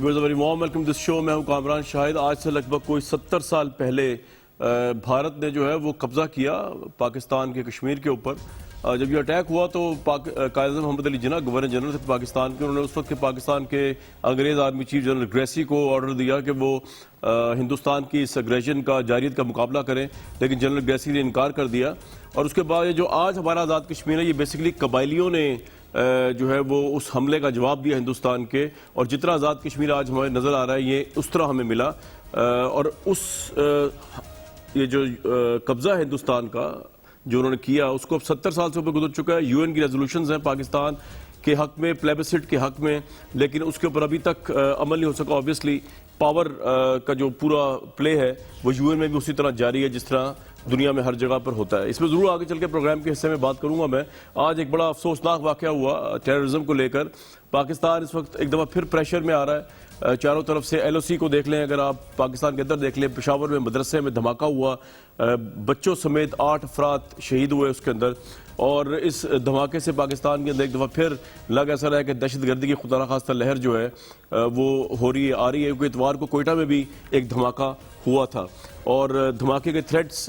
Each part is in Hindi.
Very warm welcome this show. मैं हूं कामरान शाहिद। आज से लगभग कोई 70 साल पहले भारत ने जो है वो कब्जा किया पाकिस्तान के कश्मीर के ऊपर। जब ये अटैक हुआ तो कायद मोहम्मद अली जिन्ना गवर्नर जनरल थे पाकिस्तान के। उन्होंने उस वक्त के पाकिस्तान के अंग्रेज आर्मी चीफ जनरल ग्रेसी को ऑर्डर दिया कि वो हिंदुस्तान की इस अग्रेशन का जारियत का मुकाबला करें, लेकिन जनरल ग्रेसी ने इनकार कर दिया। और उसके बाद ये जो आज हमारा आज़ाद कश्मीर है, ये बेसिकली कबायलियों ने जो है वो उस हमले का जवाब दिया हिंदुस्तान के। और जितना आज़ाद कश्मीर आज हमें नज़र आ रहा है ये उस तरह हमें मिला। और उस ये जो कब्ज़ा है हिंदुस्तान का जो उन्होंने किया, उसको अब 70 साल से ऊपर गुजर चुका है। यूएन की रेजोल्यूशंस हैं पाकिस्तान के हक में, प्लेबिसिट के हक में, लेकिन उसके ऊपर अभी तक अमल नहीं हो सका। ऑब्वियसली पावर का जो पूरा प्ले है वो यूएन में भी उसी तरह जारी है जिस तरह दुनिया में हर जगह पर होता है। इसमें जरूर आगे चल के प्रोग्राम के हिस्से में बात करूंगा मैं। आज एक बड़ा अफसोसनाक वाकया हुआ टेररिज्म को लेकर। पाकिस्तान इस वक्त एक दफ़ा फिर प्रेशर में आ रहा है चारों तरफ से। एलओसी को देख लें, अगर आप पाकिस्तान के अंदर देख लें, पेशावर में मदरसे में धमाका हुआ, बच्चों समेत 8 अफराद शहीद हुए उसके अंदर। और इस धमाके से पाकिस्तान के अंदर एक दफ़ा फिर लग ऐसा रहा है कि दहशतगर्दी की खुदा खास्ता लहर जो है वो हो रही है, आ रही है। क्योंकि इतवार को कोयटा में भी एक धमाका हुआ था और धमाके के थ्रेट्स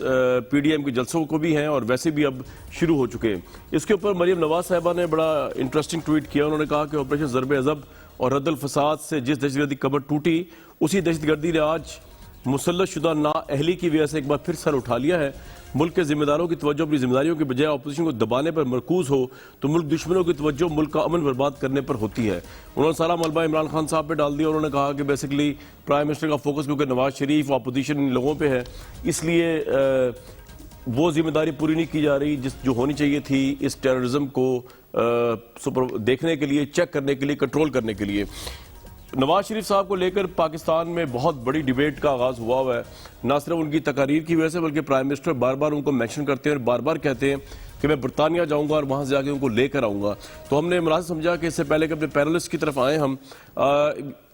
पीडीएम के जलसों को भी हैं और वैसे भी अब शुरू हो चुके हैं। इसके ऊपर मरियम नवाज साहिबा ने बड़ा इंटरेस्टिंग ट्वीट किया। उन्होंने कहा कि ऑपरेशन ज़र्ब-ए-अज़ब और रद्दल फसाद से जिस दहशतगर्दी कमर टूटी, उसी दहशतगर्दी ने आज मुसल्लत शुदा नाअहली की वजह से एक बार फिर सर उठा लिया है। मुल्क के जिम्मेदारों की तवज्जो अपनी जिम्मेदारियों के बजाय अपोजिशन को दबाने पर मरकूज हो तो मुल्क दुश्मनों की तवज्जो मुल्क का अमन बर्बाद करने पर होती है। उन्होंने सारा मलबा इमरान खान साहब पे डाल दिया। उन्होंने कहा कि बेसिकली प्राइम मिनिस्टर का फोकस क्योंकि नवाज शरीफ अपोजिशन लोगों पे है, इसलिए वो जिम्मेदारी पूरी नहीं की जा रही जो होनी चाहिए थी इस टेररिज्म को देखने के लिए, चेक करने के लिए, कंट्रोल करने के लिए। नवाज शरीफ साहब को लेकर पाकिस्तान में बहुत बड़ी डिबेट का आगाज हुआ है, ना सिर्फ उनकी तकारीर की वजह से, बल्कि प्राइम मिनिस्टर बार बार उनको मेंशन करते हैं और बार बार कहते हैं कि मैं बरतानिया जाऊंगा और वहां से जाके उनको लेकर आऊंगा। तो हमने इमरान समझा कि इससे पहले कि अपने पैनलिस्ट की तरफ आए हम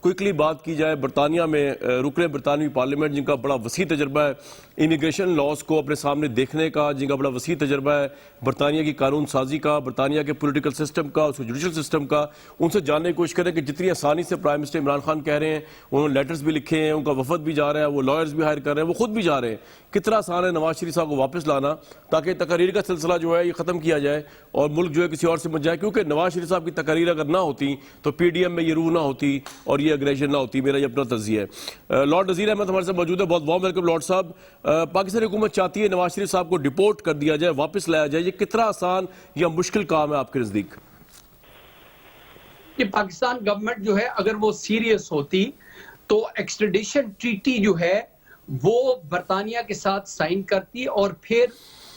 क्विकली बात की जाए। बरतानिया में रुकने बरतानवी पार्लियामेंट जिनका बड़ा वसी तजर्बा है इमिग्रेशन लॉज को अपने सामने देखने का, जिनका बड़ा वसी तजर्बा है बरतानिया की कानून साजी का, बरतानिया के पॉलिटिकल सिस्टम का, उसके जुडिशल सिस्टम का, उनसे जानने की कोशिश करें कि जितनी आसानी से प्राइम मिनिस्टर इमरान खान कह रहे हैं, उन्होंने लेटर्स भी लिखे हैं, उनका वफद भी जा रहा है, वो लॉयर्स भी हायर कर रहे हैं, वो खुद भी जा रहे हैं, कितना आसान है नवाज शरीफ साहब को वापस लाना ताकि तकरीर का सिलसिला जो है ये खत्म किया जाए और मुल्क जो है किसी और से बच जाए। क्योंकि नवाज शरीफ साहब की तकरीर अगर ना होती तो पीडीएम में ये रूह ना होती और ये अग्रेशन ना होती। मेरा ये अपना तज़िया है। लॉर्ड नज़ीर अहमद हमारे साथ मौजूद है। बहुत वार्म वेलकम लॉर्ड साहब। पाकिस्तानी हुकूमत चाहती है नवाज शरीफ साहब को डिपोर्ट कर दिया जाए, वापस लाया जाए, ये कितना आसान या मुश्किल काम है आपके नजदीक? कि पाकिस्तान गवर्नमेंट जो है अगर वो सीरियस होती तो एक्सट्रेडिशन ट्रीटी जो है वो बरतानिया के साथ साइन करती और फिर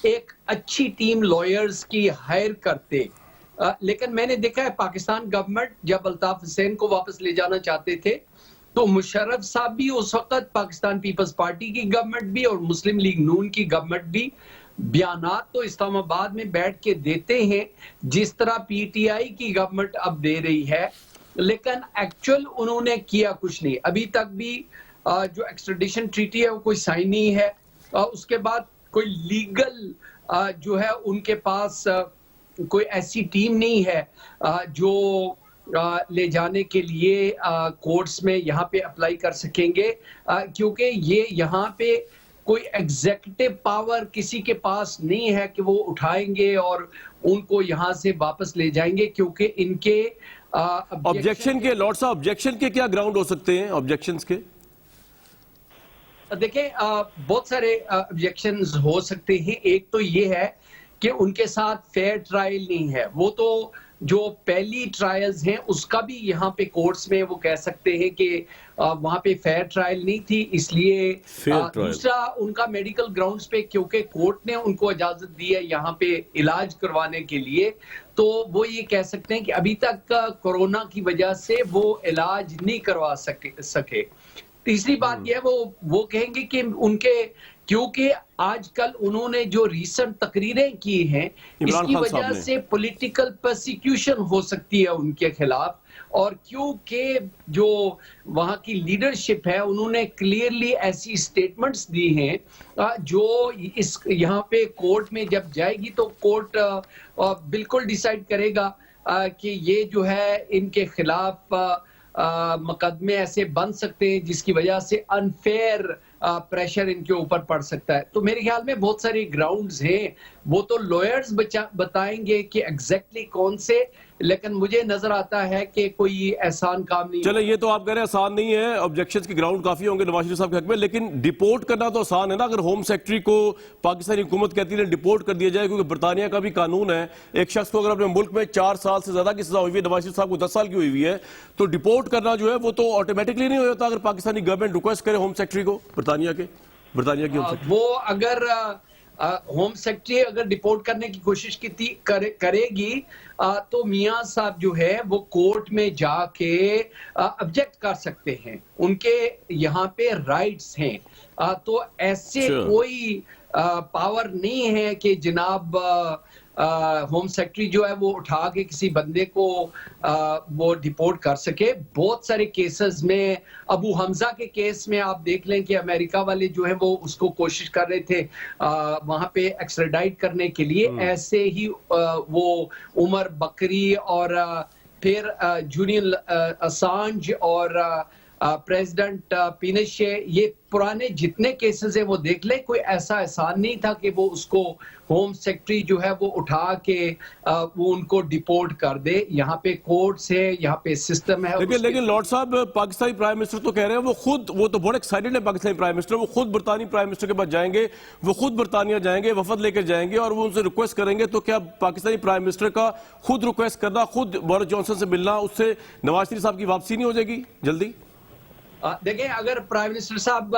एक अच्छी टीम लॉयर्स की हायर करते। लेकिन मैंने देखा है पाकिस्तान गवर्नमेंट जब अल्ताफ हुसैन को वापस ले जाना चाहते थे तो मुशर्रफ साहब भी उस वक्त, पाकिस्तान पीपल्स पार्टी की गवर्नमेंट भी और मुस्लिम लीग नून की गवर्नमेंट भी बयानात तो इस्लामाबाद में बैठ के देते हैं जिस तरह पीटीआई की गवर्नमेंट अब दे रही है, लेकिन एक्चुअल उन्होंने किया कुछ नहीं। अभी तक भी जो एक्सट्रेडिशन ट्रीटी है वो कोई साइन नहीं है। उसके बाद कोई लीगल जो है उनके पास कोई ऐसी टीम नहीं है जो ले जाने के लिए कोर्ट्स में यहाँ पे अप्लाई कर सकेंगे, क्योंकि ये यहाँ पे कोई एग्जीक्यूटिव पावर किसी के पास नहीं है कि वो उठाएंगे और उनको यहाँ से वापस ले जाएंगे, क्योंकि इनके ऑब्जेक्शन के लॉर्ड साहब, ऑब्जेक्शन के क्या ग्राउंड हो सकते हैं? ऑब्जेक्शंस के देखें बहुत सारे ऑब्जेक्शंस हो सकते हैं। एक तो ये है कि उनके साथ फेयर ट्रायल नहीं है। वो तो जो पहली ट्रायल्स हैं उसका भी यहाँ पे कोर्ट्स में वो कह सकते हैं कि वहां पे फेयर ट्रायल नहीं थी, इसलिए दूसरा उनका मेडिकल ग्राउंड्स पे, क्योंकि कोर्ट ने उनको इजाजत दी है यहाँ पे इलाज करवाने के लिए, तो वो ये कह सकते हैं कि अभी तक कोरोना की वजह से वो इलाज नहीं करवा सके। तीसरी बात यह वो कहेंगे कि उनके, क्योंकि आजकल उन्होंने जो रीसेंट तकरीरें की हैं इसकी वजह से पॉलिटिकल प्रोसिक्यूशन हो सकती है उनके खिलाफ, और क्योंकि जो वहां की लीडरशिप है उन्होंने क्लियरली ऐसी स्टेटमेंट्स दी हैं जो इस यहाँ पे कोर्ट में जब जाएगी तो कोर्ट बिल्कुल डिसाइड करेगा कि ये जो है इनके खिलाफ मुकदमे ऐसे बन सकते हैं जिसकी वजह से अनफेयर प्रेशर इनके ऊपर पड़ सकता है। तो मेरे ख्याल में बहुत सारी ग्राउंड्स हैं, वो तो लॉयर्स बताएंगे कि एग्जैक्टली कौन से, लेकिन मुझे नजर आता है कि कोई आसान काम नहीं। चले, ये तो आप कह रहे हैं आसान नहीं है, ऑब्जेक्शंस के ग्राउंड काफी होंगे नवाज शरीफ साहब के हक में, लेकिन डिपोर्ट करना तो आसान है ना। अगर होम सेक्रेटरी को पाकिस्तानी हुकूमत कहती है डिपोर्ट कर दिया जाए, क्योंकि बरतानिया का भी कानून है, एक शख्स को अगर अपने मुल्क में 4 साल से ज्यादा की सजा हुई है, नवाज शरीफ साहब को 10 साल की हुई है, तो डिपोर्ट करना जो है वो तो ऑटोमेटिकली नहीं हो जाता अगर पाकिस्तानी गवर्नमेंट रिक्वेस्ट करे होम सेक्रेटरी को, बरतानिया की होम सेक्रेटरी। वो अगर होम सेक्रेटरी अगर डिपोर्ट करने की कोशिश करेगी तो मियां साहब जो है वो कोर्ट में जाके ऑब्जेक्ट कर सकते हैं, उनके यहाँ पे राइट्स हैं। तो ऐसे कोई पावर नहीं है कि जनाब होम सेक्रेटरी जो है वो उठा के किसी बंदे को वो डिपोर्ट कर सके। बहुत सारे केसेस में, अबू हमजा के केस में आप देख लें कि अमेरिका वाले जो है वो उसको कोशिश कर रहे थे वहां पे एक्स्ट्राडाइट करने के लिए। ऐसे ही वो उमर बकरी और फिर जूलियन असांज और प्रेसिडेंट पिनोशे, ये पुराने जितने केसेस है वो देख ले, कोई ऐसा आसान नहीं था कि वो उसको होम सेक्रेटरी जो है वो उठा के वो उनको डिपोर्ट कर दे। यहाँ पे कोर्ट्स है, यहाँ पे सिस्टम है। लेकिन लॉर्ड साहब, पाकिस्तानी प्राइम मिनिस्टर तो कह रहे हैं वो तो बहुत एक्साइटेड है पाकिस्तानी प्राइम मिनिस्टर, वो खुद बरतानी प्राइम मिनिस्टर के पास जाएंगे, वो खुद बरतानिया जाएंगे, वफद लेकर जाएंगे और वो उनसे रिक्वेस्ट करेंगे। तो क्या पाकिस्तानी प्राइम मिनिस्टर का खुद रिक्वेस्ट करना, खुद बोरिस जॉनसन से मिलना, उससे नवाज शरीफ साहब की वापसी नहीं हो जाएगी जल्दी? देखिए, अगर प्राइम मिनिस्टर साहब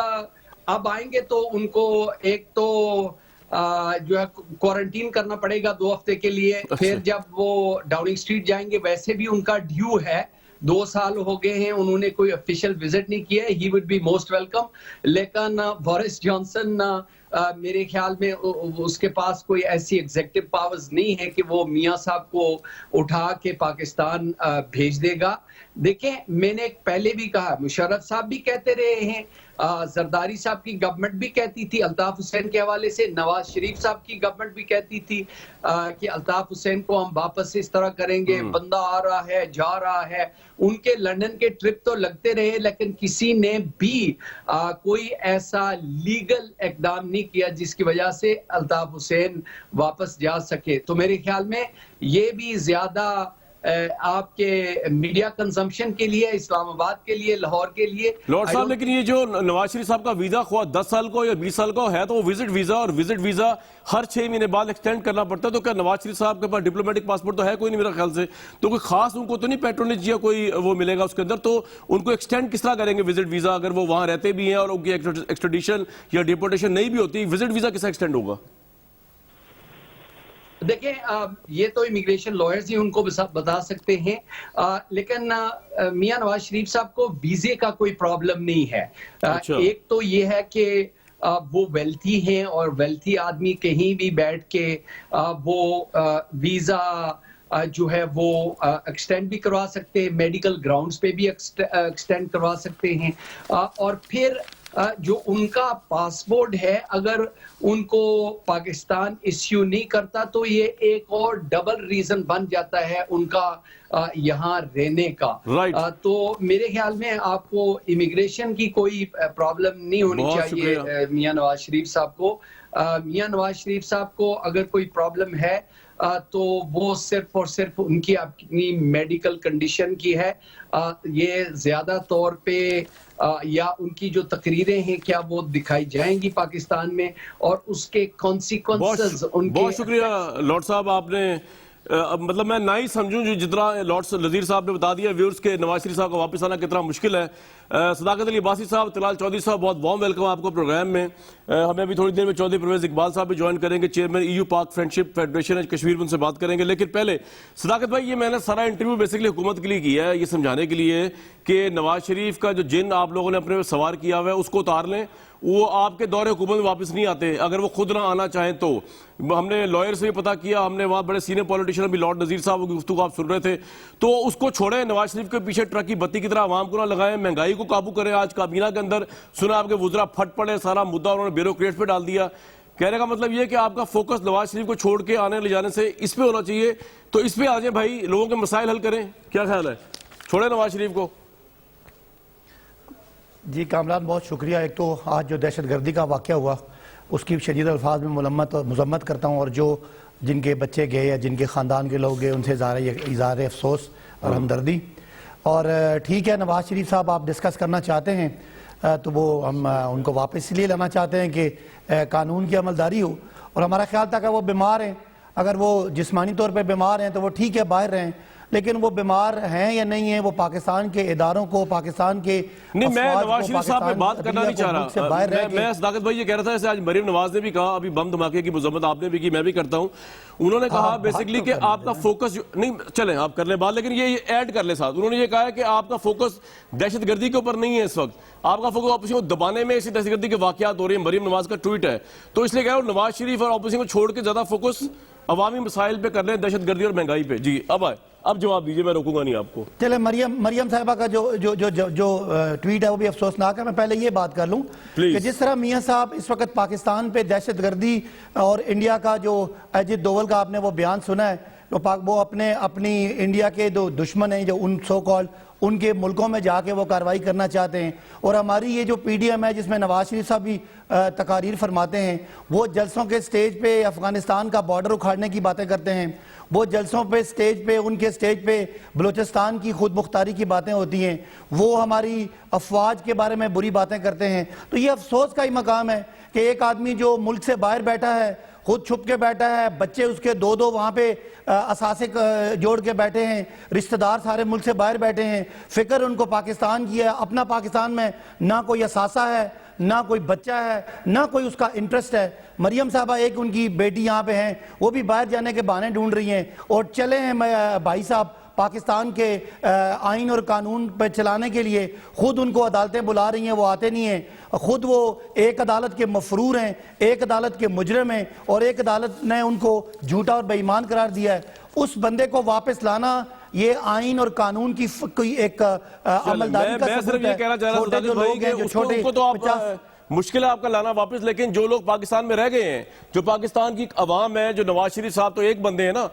अब आएंगे तो उनको एक तो जो है क्वारंटीन करना पड़ेगा 2 हफ्ते के लिए। फिर जब वो डाउनिंग स्ट्रीट जाएंगे, वैसे भी उनका ड्यू है, 2 साल हो गए हैं, उन्होंने कोई ऑफिशियल विजिट नहीं किया है। He would be most welcome. लेकिन बोरिस जॉनसन मेरे ख्याल में उसके पास कोई ऐसी एग्जेक्टिव पावर्स नहीं है कि वो मियां साहब को उठा के पाकिस्तान भेज देगा। देखें, मैंने पहले भी कहा, मुशर्रफ साहब भी कहते रहे हैं, जरदारी साहब की गवर्नमेंट भी कहती थी, अल्ताफ हुसैन के हवाले से नवाज शरीफ साहब की गवर्नमेंट भी कहती थी कि अल्ताफ हुसैन को हम वापस इस तरह करेंगे, बंदा आ रहा है, जा रहा है। उनके लंदन के ट्रिप तो लगते रहे, लेकिन किसी ने भी कोई ऐसा लीगल इकदाम नहीं किया जिसकी वजह से अल्ताफ हुसैन वापस जा सके। तो मेरे ख्याल में ये भी ज्यादा आपके मीडिया कंजम्पशन के लिए, इस्लामाबाद के लिए, लाहौर के लिए। लॉर्ड साहब, लेकिन ये जो नवाज शरीफ साहब का वीजा हुआ 10 साल को या 20 साल का है, तो वो विजिट वीजा, और विजिट वीजा हर 6 महीने बाद एक्सटेंड करना पड़ता है। तो क्या नवाज शरीफ साहब के पास डिप्लोमेटिक पासपोर्ट तो है कोई नहीं मेरे ख्याल से, तो कोई खास उनको तो नहीं पैट्रोनेज या कोई वो मिलेगा उसके अंदर, तो उनको एक्सटेंड किस तरह करेंगे विजिट वीजा अगर वो वहां रहते भी हैं और उनकी एक्सट्रेडिशन या डिपोर्टेशन नहीं भी होती, विजिट वीजा किस एक्सटेंड होगा? देखिए, ये तो इमिग्रेशन लॉयर्स ही उनको बता सकते हैं, लेकिन मियां नवाज शरीफ साहब को वीजे का कोई प्रॉब्लम नहीं है। अच्छा। एक तो ये है कि वो वेल्थी हैं और वेल्थी आदमी कहीं भी बैठ के वो वीजा जो है वो एक्सटेंड भी करवा सकते हैं, मेडिकल ग्राउंड्स पे भी एक्सटेंड करवा सकते हैं। और फिर जो उनका पासपोर्ट है, अगर उनको पाकिस्तान इश्यू नहीं करता तो ये एक और डबल रीजन बन जाता है उनका यहाँ रहने का। तो मेरे ख्याल में आपको इमिग्रेशन की कोई प्रॉब्लम नहीं होनी चाहिए मियां नवाज शरीफ साहब को। मियां नवाज शरीफ साहब को अगर कोई प्रॉब्लम है तो वो सिर्फ और सिर्फ उनकी अपनी मेडिकल कंडीशन की है। ये ज्यादा तौर पे या उनकी जो तकरीरें हैं क्या वो दिखाई जाएंगी पाकिस्तान में, और उसके कॉन्सिक्वेंसेस उनके। बहुत शुक्रिया लॉर्ड साहब, आपने मतलब मैं ना ही समझूं जो जितना लॉर्ड नज़ीर साहब ने बता दिया व्यूअर्स के नवाज शरीफ साहब का वापस आना कितना मुश्किल है। सदाकत अली अब्बासी साहब, तलाल चौधरी साहब, बहुत वार्म वेलकम आपको प्रोग्राम में। हमें अभी थोड़ी देर में चौधरी परवेज इकबाल साहब भी ज्वाइन करेंगे, चेयरमैन EU पाक फ्रेंडशिप फेडरेशन कश्मीर, उनसे बात करेंगे। लेकिन पहले सदाकत भाई, ये मैंने सारा इंटरव्यू बेसिकली हुकूमत के लिए किया है, ये समझाने के लिए कि नवाज शरीफ का जो जिन आप लोगों ने अपने सवार किया हुआ है उसको उतार लें, वो आपके दौरे हुकूमत में वापस नहीं आते अगर वो खुद ना आना चाहें तो। हमने लॉयर से भी पता किया, हमने वहाँ बड़े सीनियर पॉलिटिशियन भी, लॉर्ड नज़ीर साहब की गुफ्तगू आप सुन रहे थे, तो उसको छोड़ें, नवाज शरीफ के पीछे ट्रक की बत्ती की तरह आवाम को ना लगाएं, महंगाई को काबू करें। आज काबीना के अंदर सुना आपके वुज़रा फट पड़े, सारा मुद्दा उन्होंने ब्यूरोक्रेट्स पे डाल दिया। कहने का मतलब ये कि आपका फोकस नवाज शरीफ को छोड़ के आने ले जाने से इस पे होना चाहिए, तो इस पे आ जाए भाई, लोगों के मसाइल हल करें। क्या ख्याल है, छोड़े नवाज शरीफ को? जी कामरान, बहुत शुक्रिया। एक तो आज जो दहशतगर्दी का वाक़या हुआ उसकी शदीद अल्फाज में मजम्मत करता हूँ, और जो जिनके बच्चे गए या जिनके ख़ानदान के लोग गए उनसे इज़हार अफसोस और हमदर्दी। और ठीक है, नवाज़ शरीफ साहब आप डिस्कस करना चाहते हैं तो वो हम उनको वापस इसलिए लाना चाहते हैं कि कानून की अमलदारी हो। और हमारा ख्याल था कि वो बीमार हैं, अगर वो जिस्मानी तौर पर बीमार हैं तो वो ठीक है बाहर रहें, लेकिन वो बीमार हैं या नहीं है वो पाकिस्तान के इदारों को, पाकिस्तान के नहीं, मैं नवाज शरीफ साहब पे बात करना नहीं चाह रहा। मैं सदाकत भाई ये कह रहा था, जैसे आज मरीम नवाज ने भी कहा, अभी बम धमाके की मजम्मत आपने भी की, मैं भी करता हूं। उन्होंने कहा बेसिकली कि आपका फोकस नहीं, चलें आप कर ले बात, लेकिन ये ऐड कर ले साथ। उन्होंने ये कहा है कि आपका फोकस दहशतगर्दी के ऊपर नहीं है इस वक्त, आपका फोकस ऑपोजिशन को दबाने में, इसी दहशतगर्दी के वाकयात हो रही है। मरीम नवाज का ट्वीट है, तो इसलिए कह रहा हूं नवाज शरीफ और ऑपोजिशन को छोड़ के ज्यादा फोकस अवामी मसाइल पे कर लें, दहशतगर्दी और महंगाई पे। जी अब जवाब दीजिए, मैं रोकूंगा नहीं आपको। चले, मरियम साहिबा का जो ट्वीट है वो भी अफसोसनाक है। मैं पहले ये बात कर लूं कि जिस तरह मियां साहब इस वक्त पाकिस्तान पे दहशतगर्दी और इंडिया का जो अजित डोवल का आपने वो बयान सुना है, तो वो अपनी इंडिया के जो दुश्मन हैं, जो उन सो कॉल्ड उनके मुल्कों में जाके वो कार्रवाई करना चाहते हैं। और हमारी ये जो PDM है जिसमें नवाज शरीफ साहब भी तकारीर फरमाते हैं, वो जलसों के स्टेज पे अफगानिस्तान का बॉर्डर उखाड़ने की बातें करते हैं, वो जलसों पे स्टेज पे उनके स्टेज पे बलूचिस्तान की खुद मुख्तारी की बातें होती हैं, वो हमारी अफवाज के बारे में बुरी बातें करते हैं। तो ये अफसोस का ही मकाम है कि एक आदमी जो मुल्क से बाहर बैठा है, खुद छुप के बैठा है, बच्चे उसके दो वहाँ पे असासे जोड़ के बैठे हैं, रिश्तेदार सारे मुल्क से बाहर बैठे हैं, फिक्र उनको पाकिस्तान की है, अपना पाकिस्तान में ना कोई असासा है, ना कोई बच्चा है, ना कोई उसका इंटरेस्ट है। मरियम साहबा एक उनकी बेटी यहाँ पे हैं, वो भी बाहर जाने के बहाने ढूंढ रही हैं, और चले हैं भाई साहब पाकिस्तान के आइन और कानून पर चलाने के लिए, खुद उनको अदालतें बुला रही हैं, वो आते नहीं हैं, खुद वो एक अदालत के मफरूर हैं, एक अदालत के मुजरिम हैं, और एक अदालत ने उनको झूठा और बेईमान करार दिया है। उस बंदे को वापस लाना ये आइन और कानून की कोई एक अमलदारी का सबूत है। छोटे जो लोग हैं, जो छोटे मुश्किल है आपका लाना वापस, लेकिन जो लोग पाकिस्तान में रह गए हैं, जो पाकिस्तान की अवाम है, जो नवाज शरीफ साहब तो एक बंदे हैं ना,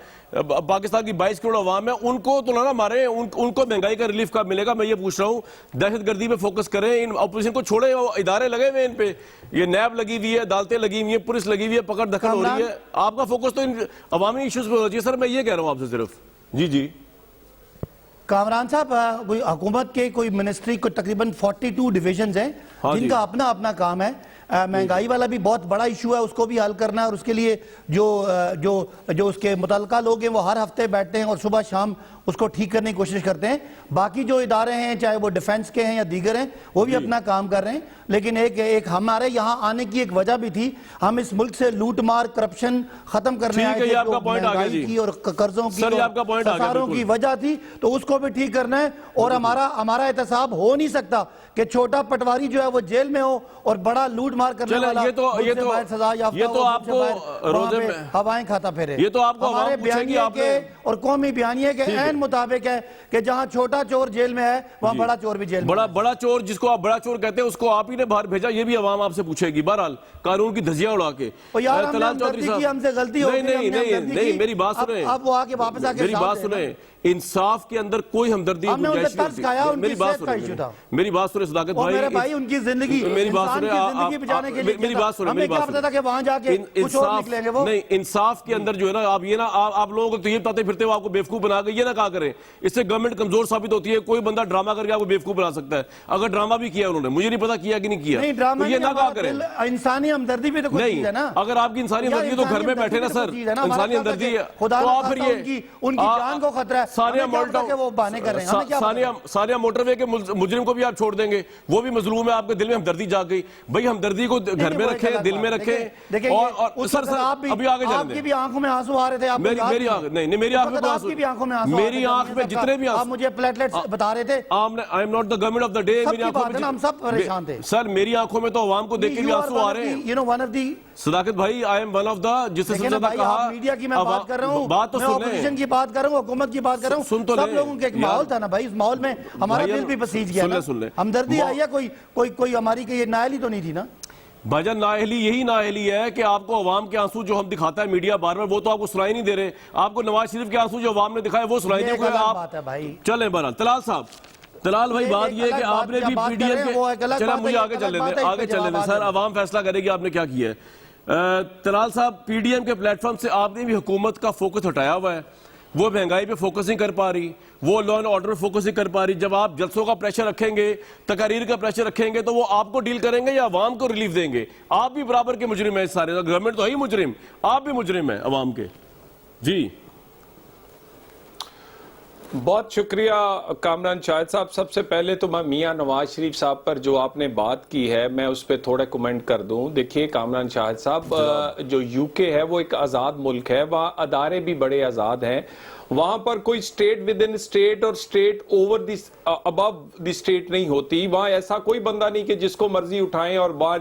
पाकिस्तान की 22 करोड़ अवाम है, उनको तो ना मारे, उनको महंगाई का रिलीफ कब मिलेगा? मैं ये पूछ रहा हूँ। दहशतगर्दी पे फोकस करें, इन अपोजिशन को छोड़े, इदारे लगे हुए इन पे, ये नैब लगी हुई है, अदालतें लगी हुई है, पुलिस लगी हुई है, पकड़ दखल हो रही है। आपका फोकस तो इन अवामी इश्यूज पे होना चाहिए। सर मैं ये कह रहा हूँ आपसे सिर्फ। जी कामरान साहब, कोई हुकूमत के कोई मिनिस्ट्री को तकरीबन 42 डिविजन्स हैं, जिनका अपना अपना काम है। महंगाई वाला भी बहुत बड़ा इशू है, उसको भी हल करना है, और उसके लिए जो उसके मुतल्लिका लोग हैं वो हर हफ्ते बैठते हैं और सुबह शाम उसको ठीक करने की कोशिश करते हैं। बाकी जो इदारे हैं, चाहे वो डिफेंस के हैं या दीगर हैं, वो भी अपना काम कर रहे हैं। लेकिन एक हमारे यहाँ आने की एक वजह भी थी, हम इस मुल्क से लूट मार करप्शन खत्म करने आए थे, महंगाई की और कर्जों की और खसारों की वजह थी, तो उसको भी ठीक करना है। और हमारा एहतसाब हो नहीं सकता कि छोटा पटवारी जो है वो जेल में हो और बड़ा लूट मार करने वाला सजा याफ्ता आपको रोजे में हवाएं खाता फिरे। ये तो आपको हमारे बयानिए के और कौमी बयानिए के ऐन मुताबिक है कि जहां छोटा चोर जेल में है वहां बड़ा चोर भी जेल में। बड़ा चोर जिसको आप बड़ा चोर कहते हैं उसको आप ही ने बाहर भेजा, ये भी अवाम आपसे पूछेगी। बहरहाल कानून की धज्जियां उड़ा के हमसे गलती हो गई। नहीं मेरी बात सुने, अब वो आके वापस आके मेरी बात सुने। इंसाफ के अंदर कोई हमदर्दी मेरी बात सुने सदाकत भाई, उनकी जिंदगी, मेरी बात सुने, मेरी बात सुने, मेरी बात सुने कि वहां जाके कुछ और निकलेंगे वो। नहीं, इंसाफ के अंदर जो है ना, आप ये ना आप लोगों को तो ये बताते फिरते हो आपको बेवकूफ बना के, ये ना कहा करें, इससे गवर्नमेंट कमजोर साबित होती है। कोई बंदा ड्रामा करके आपको बेवकूफ बना सकता है, अगर ड्रामा भी किया उन्होंने, मुझे नहीं पता किया कि नहीं किया, तो ये ना कहा करें। इंसानी हमदर्दी भी तो कुछ है ना। अगर आपकी इंसानी हमदर्दी तो घर में बैठे ना सर, इंसानी हमदर्दी है तो फिर ये उनकी जान को खतरा है, वो बहाने कर रहे हैं। सानिया मोटरवे के मुजरिम को भी आप छोड़ देंगे, वो भी मजलूम है, आपके दिल में हमदर्दी जाग गई। भाई हमदर्दी को घर में रखें, दिल में रखें। और सर अभी आगे आपकी भी आंखों में आंसू आ रहे थे, मेरी आंख नहीं, मेरी आंख में आंखों में आंसू, मेरी आंख में जितने भी आप मुझे प्लेटलेट्स बता रहे थे। I am not the government of the day, मेरी आंखों में हम सब परेशान थे सर, मेरी आंखों में तो अवाम को देख के भी आंसू आ रहे हैं। You know one of the Sadaqat भाई, I am one of the, जिससे सबसे ज्यादा कहा मीडिया की मैं बात कर रहा हूँ, बात तो ऑपोजिशन की बात कर रहा हूँ, हुकूमत की बात कर रहा हूँ, सुन तो सब लोगों के एक माहौल था ना भाई, इस माहौल में हमारा दिल भी पसीज गया। हमदर्दी आई है, कोई हमारी ये नाअहली तो नहीं थी ना भाईजान। नाअहली यही नाअहली है कि आपको अवाम के आंसू जो हम दिखाता है मीडिया बार बार, वो तो आपको सुनाई नहीं दे रहे। आपको नवाज शरीफ के आंसू जो अवाम ने दिखाए वो सुनाई दे रहे। आप चले बहरहाल तलाल साहब, तलाल भाई बात ये है कि आपने भी पीडीएम के, चला मुझे आगे चलने दें सर, आवाम फैसला करेगी आपने क्या किया है। तलाल साहब, पीडीएम के प्लेटफॉर्म से आपने भी हुकूमत का फोकस हटाया हुआ है, वो महंगाई पे फोकस नहीं कर पा रही, वो लॉ एंड ऑर्डर फोकस नहीं कर पा रही। जब आप जलसों का प्रेशर रखेंगे, तकारीर का प्रेशर रखेंगे, तो वो आपको डील करेंगे या अवाम को रिलीफ देंगे? आप भी बराबर के मुजरिम है, सारे गवर्नमेंट तो है ही मुजरिम, आप भी मुजरिम है अवाम के। जी बहुत शुक्रिया कामरान शाहिद साहब। सबसे पहले तो मैं मियां नवाज शरीफ साहब पर जो आपने बात की है मैं उस पर थोड़ा कमेंट कर दूं। देखिए कामरान शाहिद साहब, जो यूके है वो एक आज़ाद मुल्क है, वहाँ अदारे भी बड़े आज़ाद हैं, वहां पर कोई स्टेट विद इन स्टेट और state over the above the state नहीं होती। वहां ऐसा कोई बंदा नहीं कि जिसको मर्जी उठाएं और बाहर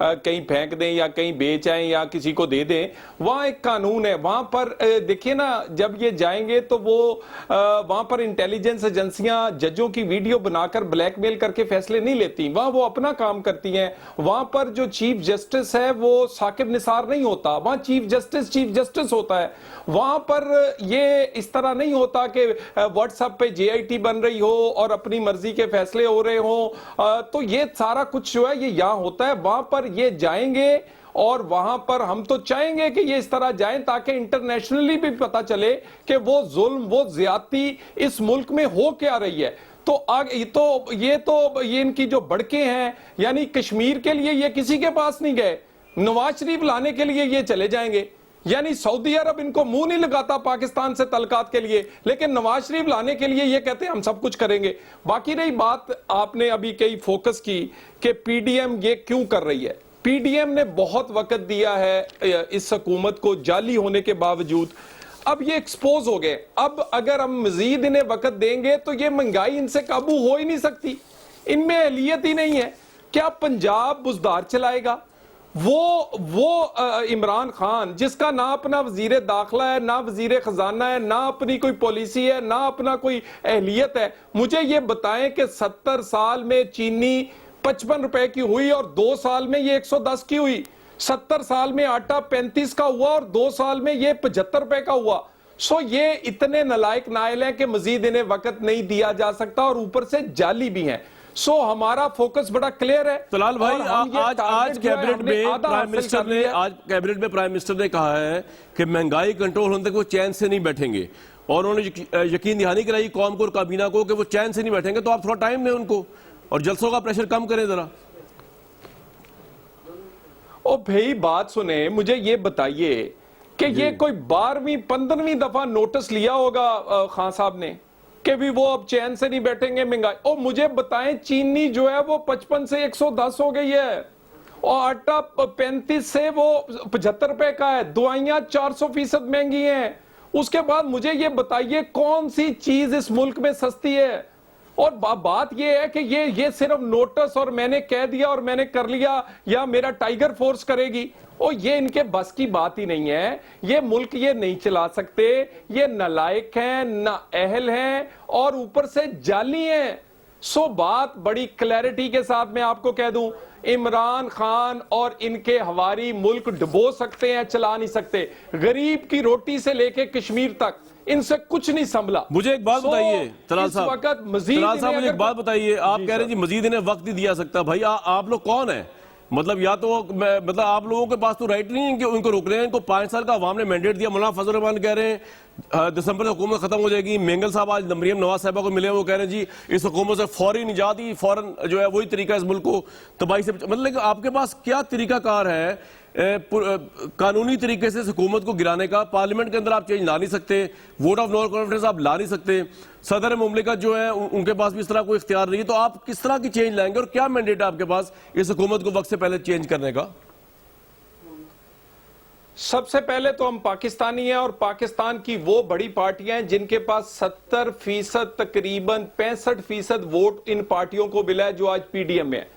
कहीं फेंक दें या कहीं बेच आएं या किसी को दे दें। वहां एक कानून है। वहां पर देखिए ना, जब ये जाएंगे तो वो वहां पर इंटेलिजेंस एजेंसियां जजों की वीडियो बनाकर ब्लैकमेल करके फैसले नहीं लेती, वहां वो अपना काम करती हैं। वहां पर जो चीफ जस्टिस है वो साकिब निसार नहीं होता, वहां चीफ जस्टिस होता है। वहां पर ये इस तरह नहीं होता कि व्हाट्सएप पे जेआईटी बन रही हो और अपनी मर्जी के फैसले हो रहे हो। तो ये सारा कुछ जो है ये यहां होता है। वहां पर ये जाएंगे और वहां पर हम तो चाहेंगे कि ये इस तरह जाएं ताकि इंटरनेशनली भी पता चले कि वो जुल्म, वो ज्यादती इस मुल्क में हो क्या रही है। तो आगे ये इनकी जो बड़के हैं, यानी कश्मीर के लिए ये किसी के पास नहीं गए, नवाज शरीफ लाने के लिए ये चले जाएंगे। यानी सऊदी अरब इनको मुंह नहीं लगाता पाकिस्तान से तलकात के लिए, लेकिन नवाज शरीफ लाने के लिए ये कहते हैं हम सब कुछ करेंगे। बाकी रही बात आपने अभी कई फोकस की कि पीडीएम ये क्यों कर रही है। पीडीएम ने बहुत वक्त दिया है इस हुकूमत को, जाली होने के बावजूद अब ये एक्सपोज हो गए। अब अगर हम मजीद इन्हें वक्त देंगे तो ये महंगाई इनसे काबू हो ही नहीं सकती, इनमें अहलियत ही नहीं है। क्या पंजाब बुजदार चलाएगा? वो इमरान खान जिसका ना अपना वजीर दाखिला है, ना वजीर खजाना है, ना अपनी कोई पॉलिसी है, ना अपना कोई अहलियत है। मुझे ये बताएं कि 70 साल में चीनी 55 रुपए की हुई और 2 साल में ये 110 की हुई। 70 साल में आटा 35 का हुआ और 2 साल में ये 75 रुपए का हुआ। सो ये इतने नालायक नायल हैं कि मजीद इन्हें वक्त नहीं दिया जा सकता और ऊपर से जाली भी हैं। सो हमारा फोकस बड़ा क्लियर है। तलाल भाई, आज कैबिनेट में प्राइम मिनिस्टर ने कहा है कि महंगाई कंट्रोल होने तक वो चैन से नहीं बैठेंगे, और उन्होंने यकीन दहानी कराई कौम को और काबीना को कि वो चैन से नहीं बैठेंगे। तो आप थोड़ा टाइम दें उनको और जलसों का प्रेशर कम करें जरा। ओ भाई बात सुने, मुझे ये बताइए कि ये कोई 12वीं 15वीं दफा नोटिस लिया होगा खान साहब ने कि भी वो अब चैन से नहीं बैठेंगे महंगाई। और मुझे बताएं, चीनी जो है वो 55 से 110 हो गई है और आटा 35 से वो 75 रुपए का है। दवाइयां 400% महंगी हैं। उसके बाद मुझे ये बताइए कौन सी चीज इस मुल्क में सस्ती है? और बात ये है कि ये सिर्फ नोटिस और मैंने कह दिया और मैंने कर लिया या मेरा टाइगर फोर्स करेगी, और ये इनके बस की बात ही नहीं है। ये मुल्क ये नहीं चला सकते, ये नालायक हैं, ना अहल हैं और ऊपर से जाली हैं। सो बात बड़ी क्लैरिटी के साथ मैं आपको कह दूं, इमरान खान और इनके हवारी मुल्क डुबो सकते हैं, चला नहीं सकते। गरीब की रोटी से लेके कश्मीर तक इनसे कुछ नहीं संभला। मुझे एक बात बताइए तलाल साहब, मुझे एक बात बताइए, आप कह रहे हैं जी मजीद इन्हें वक्त नहीं दिया सकता। भाई आप लोग कौन है? मतलब या तो मतलब आप लोगों के पास तो राइट नहीं है कि उनको रोक रहे हैं। इनको 5 साल का अवाम ने मैंडेट दिया। मौलाना फजल रहमान कह रहे हैं दिसंबर से हुकूमत खत्म हो जाएगी। मेंगल साहब आज मरियम नवाज साहबा को मिले, वो कह रहे हैं जी इस हुकूमत से फौरी निजात ही, फौरन जो है वही तरीका इस मुल्क को तबाही से। मतलब आपके पास क्या तरीकाकार है कानूनी तरीके से हुकूमत को गिराने का? पार्लियामेंट के अंदर आप चेंज ला नहीं सकते, वोट ऑफ नो कॉन्फिडेंस आप ला नहीं सकते, सदर मुमलिकत जो है उनके पास भी इस तरह कोई इख्तियार नहीं है। तो आप किस तरह की चेंज लाएंगे और क्या मैंडेट है आपके पास इस हुकूमत को वक्त से पहले चेंज करने का? सबसे पहले तो हम पाकिस्तानी हैं और पाकिस्तान की वो बड़ी पार्टियां हैं जिनके पास 70% तकरीबन 65% वोट इन पार्टियों को मिला है जो आज पीडीएम में है।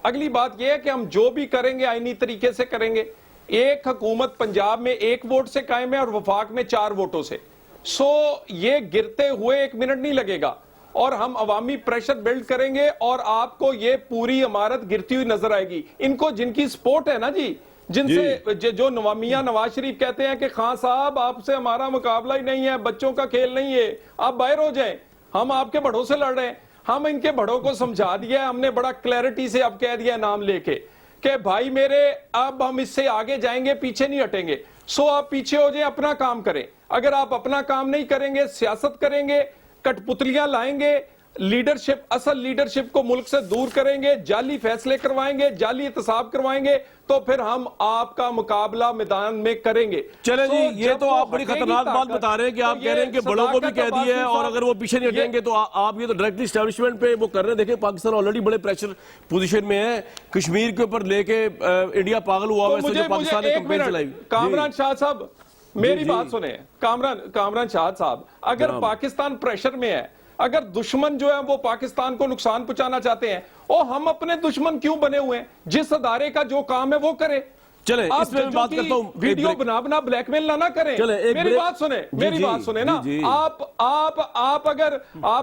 अगली बात यह है कि हम जो भी करेंगे आईनी तरीके से करेंगे। एक हुकूमत पंजाब में 1 वोट से कायम है और वफाक में 4 वोटों से। सो ये गिरते हुए 1 मिनट नहीं लगेगा और हम अवामी प्रेशर बिल्ड करेंगे और आपको ये पूरी इमारत गिरती हुई नजर आएगी। इनको जिनकी सपोर्ट है ना जी, जिनसे जो मियां नवाज शरीफ कहते हैं कि खान साहब आपसे हमारा मुकाबला ही नहीं है, बच्चों का खेल नहीं है, आप बाहर हो जाएं, हम आपके बड़ों से लड़ रहे हैं। हम इनके बड़ों को समझा दिया है, हमने बड़ा क्लैरिटी से अब कह दिया नाम लेके कि भाई मेरे अब हम इससे आगे जाएंगे, पीछे नहीं हटेंगे। सो आप पीछे हो जाए, अपना काम करें। अगर आप अपना काम नहीं करेंगे, सियासत करेंगे, कठपुतलियां लाएंगे, लीडरशिप, असल लीडरशिप को मुल्क से दूर करेंगे, जाली फैसले करवाएंगे, जाली एहतसाब करवाएंगे, तो फिर हम आपका मुकाबला मैदान में करेंगे। चले जी, ये जब तो वो आप बड़ी हटेगी खतरनाक बात ताकत, बता रहे हैं कि तो आप कह रहे हैं कि ये बड़ों को भी सदाकत कह दिए है, अब्बासी और अगर वो पीछे नहीं ये- हटेंगे तो आप ये तो डायरेक्टली एस्टैब्लिशमेंट पे वो कर रहे हैं। देखिए पाकिस्तान ऑलरेडी बड़े प्रेशर पोजीशन में है, कश्मीर के ऊपर लेके इंडिया पागल हुआ तो वैसे मुझे जो पाकिस्तान ने एक कैंपेन मिनट, चलाई। कामरान शाह साहब मेरी जी। बात सुने। कामरान शाह साहब, अगर जनाब। पाकिस्तान प्रेशर में है, अगर दुश्मन जो है वो पाकिस्तान को नुकसान पहुंचाना चाहते हैं, और हम अपने दुश्मन क्यों बने हुए हैं? जिस अदारे का जो काम है वो करे। चले आप इसमें मैं जजों बात की करता हूँ, एक वीडियो ब्रेक। बना ब्लैकमेल ना करें। चले, एक मेरी ब्रेक। बात सुने, जी, मेरी जी, बात सुने ना। जी, जी। आप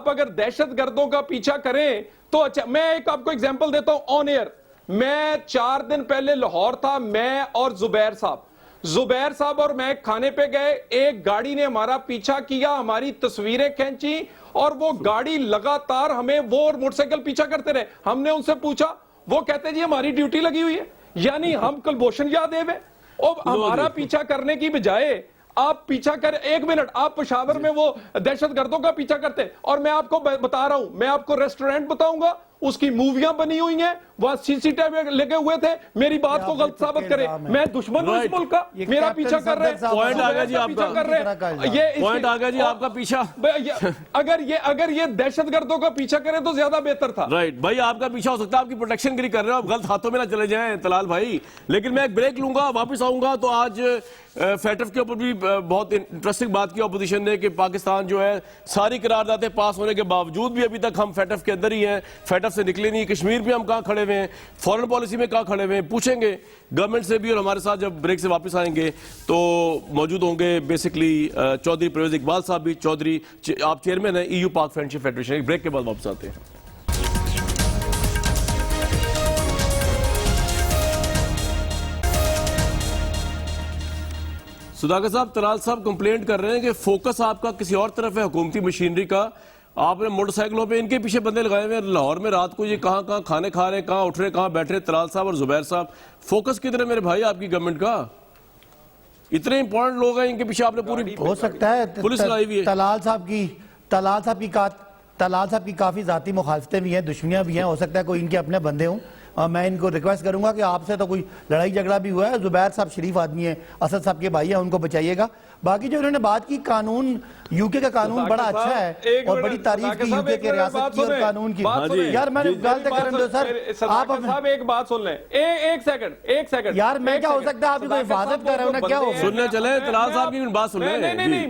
अगर दहशतगर्दों का पीछा करें तो अच्छा, मैं एक आपको एग्जांपल देता हूं ऑन एयर। मैं 4 दिन पहले लाहौर था, मैं और जुबैर साहब और मैं खाने पे गए। एक गाड़ी ने हमारा पीछा किया, हमारी तस्वीरें खींची, और वो गाड़ी लगातार हमें, वो और मोटरसाइकिल पीछा करते रहे। हमने उनसे पूछा, वो कहते जी हमारी ड्यूटी लगी हुई है, यानी हम कुलभूषण यादव है। और हमारा पीछा करने की बजाय आप पीछा कर, 1 मिनट, आप पेशावर में वो दहशतगर्दों का पीछा करते हैं। और मैं आपको बता रहा हूं, मैं आपको रेस्टोरेंट बताऊंगा, उसकी मूवियां बनी हुई हैं, वहां सीसीटीवी लगे हुए थे। मेरी बात को गलत साबित करे, मैं दुश्मन हूं इस मुल्क का, मेरा पीछा कर रहे हैं। पॉइंट आ गया जी आपका, पॉइंट आ गया जी आपका पीछा। अगर ये दहशतगर्दों का पीछा करे तो ज्यादा बेहतर था। राइट भाई, आपका पीछा हो सकता है, आपकी प्रोटेक्शन गिरी कर रहे हो, आप गलत हाथों में ना चले जाएं तलाल भाई। लेकिन मैं एक ब्रेक लूंगा, वापस आऊंगा। तो आज फैटफ के ऊपर भी बहुत इंटरेस्टिंग बात की अपोजिशन ने कि पाकिस्तान जो है सारी करारदादें पास होने के बावजूद भी अभी तक हम फैटफ के अंदर ही हैं, फैटफ से निकले नहीं। कश्मीर पे हम कहां खड़े हुए हैं, फॉरेन पॉलिसी में कहां खड़े हुए हैं, पूछेंगे गवर्नमेंट से भी। और हमारे साथ जब ब्रेक से वापस आएंगे तो मौजूद होंगे बेसिकली चौधरी परवेज इकबाल साहब भी। चौधरी, आप चेयरमैन है EU पाक फ्रेंडशिप फेडरेशन। एक ब्रेक के बाद वापस आते हैं। सुधाकर साहब, तलाल साहब कंप्लेंट कर रहे हैं कि फोकस आपका किसी और तरफ है, हुकूमती मशीनरी का। आपने मोटरसाइकिलों पे इनके पीछे बंदे लगाए हुए हैं लाहौर में, रात को ये कहां कहां खाने खा रहे हैं, कहां उठ रहे हैं, कहां बैठ रहे हैं, तलाल साहब और जुबैर साहब। फोकस किधर है मेरे भाई आपकी गवर्नमेंट का? इतने इंपॉर्टेंट लोग हैं, इनके पीछे आपने पूरी हो सकता है पुलिस लगाई हुई है। तलाल साहब की काफी जाती मुखालफतें भी हैं, दुश्मनियां भी हैं। हो सकता है कोई इनके अपने बंदे हों। मैं इनको रिक्वेस्ट करूंगा कि आपसे तो कोई लड़ाई झगड़ा भी हुआ है, जुबैर साहब शरीफ आदमी है, असद साहब के भाई है, उनको बचाइएगा। बाकी जो इन्होंने बात की, कानून, यूके का कानून बड़ा अच्छा है और बड़ी तारीफ की यूके के रियासत की और कानून की। यार मैंने गलत करने दो सर, आप साहब एक बात सुन लें, एक सेकंड यार, मैं क्या हो सकता है, आपकी कोई हिफाजत कर रहे हो ना, क्या हो? सुनने चले, तलाल साहब की बात सुन ले। नहीं,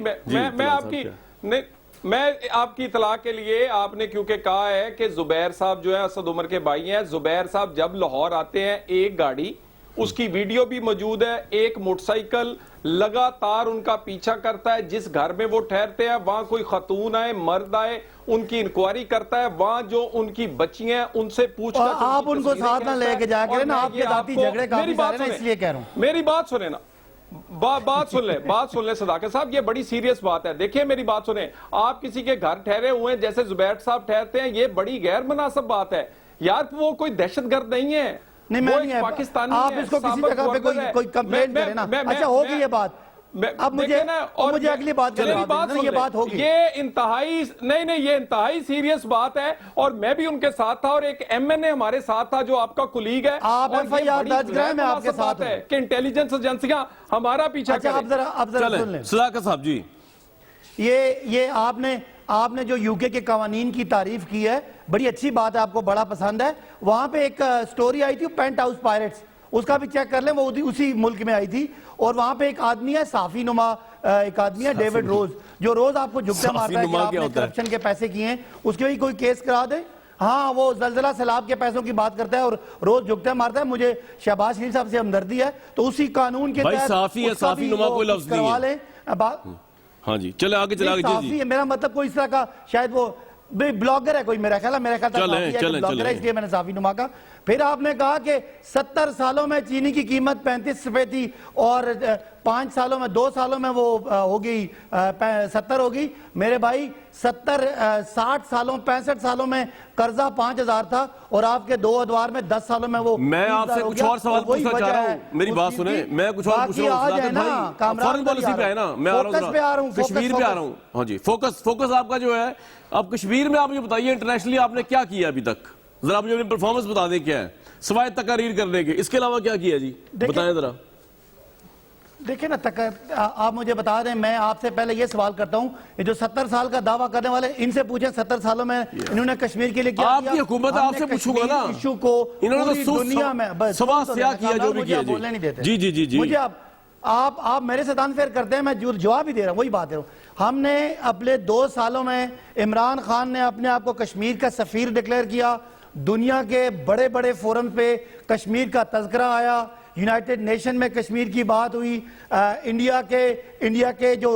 मैं आपकी इतला के लिए, आपने क्योंकि कहा है कि जुबैर साहब जो है असद उमर के भाई हैं। जुबैर साहब जब लाहौर आते हैं, एक गाड़ी, उसकी वीडियो भी मौजूद है, एक मोटरसाइकिल लगातार उनका पीछा करता है। जिस घर में वो ठहरते हैं वहां कोई खतून आए, मर्द आए, उनकी इंक्वायरी करता है। वहां जो उनकी बच्चियां, उनसे पूछकर आप उनको साथ ना लेके जाया करें ना, आपके जाती झगड़े काफी सारे ना, इसलिए कह रहा हूं। मेरी बात सुने ना, बात सुन ले सदाकत साहब, ये बड़ी सीरियस बात है। देखिए मेरी बात सुने, आप किसी के घर ठहरे हुए हैं जैसे जुबैर साहब ठहरते हैं, ये बड़ी गैर मुनासिब बात है यार। वो कोई दहशतगर्द नहीं है, नहीं, वो मैं नहीं, पाकिस्तानी आप है, इसको किसी साबित जगह पे वर्कर कोई कंप्लेंट करें ना। अच्छा, होगी ये बात, अब मुझे अगली बात करने ये बात होगी। ये इंतहाई नहीं, ये इंतहाई सीरियस बात है। और मैं भी उनके साथ था, और एक MNA हमारे साथ था जो आपका कुलीग है। आप FIR दर्ज कराएं, मैं आपके साथ हूं कि इंटेलिजेंस एजेंसियां हमारा पीछा करें। आप जरा सुन लें सुधाकर साहब जी, ये आपने जो यूके के कवानीन की तारीफ की है, बड़ी अच्छी बात है, आपको बड़ा पसंद है। वहां पे एक स्टोरी आई थी, पेंट हाउस पायरेट्स, उसका भी चेक कर लें, वो उसी मुल्क में आई थी। और वहां पे एक आदमी है साफी नुमा, एक आदमी है डेविड रोज, जो रोज आपको झुकते मारता है कि आपने करप्शन के पैसे किए हैं, उसके भी कोई केस करा दे। हाँ, वो जलजला सैलाब के पैसों की बात करता है और रोज झुकते मारता है। मुझे शहबाज शरीफ साहब से हमदर्दी है, तो उसी कानून के तहत साफी है, साफी नुमा कोई लफ्ज नहीं करवा लें। हाँ जी, चले आगे चला काफी है, मेरा मतलब कोई इस तरह का शायद वो ब्लॉगर है कोई, मेरा ख्याल चलें, ब्लॉगर है, इसलिए मैंने साफी नुमा का। फिर आपने कहा कि 70 सालों में चीनी की कीमत 35 रुपए थी और 5 सालों में 2 सालों में वो हो गई 70 होगी। मेरे भाई 60 सालों 65 सालों में कर्जा 5000 था और आपके 2 अदवार में 10 सालों में वो। मैं आपसे कुछ और सवाल पूछना चाह रहा हूँ, मेरी बात सुने, मैं कुछ और पूछ रहा हूँ, फॉरेन पॉलिसी पे है ना, मैं आ रहा हूँ कश्मीर पे आ रहा हूँ। हाँ जी, फोकस आपका जो है अब कश्मीर में, आप मुझे बताइए इंटरनेशनली आपने क्या किया अभी तक, जरा मुझे अपनी परफॉर्मेंस बता दें क्या है, सिवाय तकरीर करने के, इसके अलावा क्या किया जी, बताएं जरा। देखिए ना, आप मुझे बता दें, मैं आपसे पहले ये सवाल करता हूं, ये जो 70 साल का दावा करने वाले, इनसे पूछें 70 सालों में इन्होंने कश्मीर के लिए क्या किया। आपकी हुकूमत आपसे पूछूंगा ना, इशू को इन्होंने तो दुनिया में सवा क्या किया, जो भी किया, बोलने नहीं देते जी जी जी जी। मुझे आप मेरे से अनफेयर करते हैं, मैं जवाब ही दे रहा हूं, वही बात है। हमने अपने 2 सालों में इमरान खान ने अपने आप को कश्मीर का सफीर डिक्लेयर किया, दुनिया के बड़े बड़े फोरम पे कश्मीर का तज़किरा आया, यूनाइटेड नेशन में कश्मीर की बात हुई, इंडिया के जो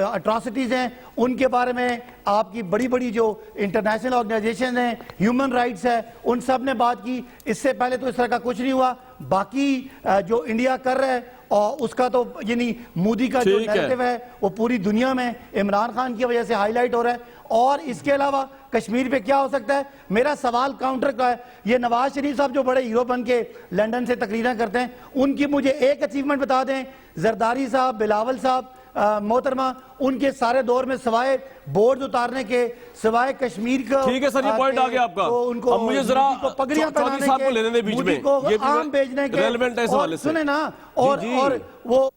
अट्रॉसिटीज हैं उनके बारे में आपकी बड़ी बड़ी जो इंटरनेशनल ऑर्गेनाइजेशन हैं, ह्यूमन राइट्स है, उन सब ने बात की। इससे पहले तो इस तरह का कुछ नहीं हुआ। बाकी जो इंडिया कर रहा है और उसका तो यानी मोदी का जो नैरेटिव है वो पूरी दुनिया में इमरान खान की वजह से हाईलाइट हो रहा है। और इसके अलावा कश्मीर पे क्या हो सकता है, मेरा सवाल काउंटर का है। ये नवाज शरीफ साहब जो बड़े हीरो बन के लंदन से तकरीरें करते हैं, उनकी मुझे एक अचीवमेंट बता दें। जरदारी साहब, बिलावल साहब, मोहतरमा, उनके सारे दौर में सिवाय बोर्ड उतारने के, सिवाय कश्मीर का, ठीक है सर, ये पॉइंट आ गया आपका। तो उनको अब मुझे जरा पगड़ियां चौधरी साहब को लेने दें बीच में, ये आम भेजने के रेलेवेंट है इस हवाले से, सुने ना। और वो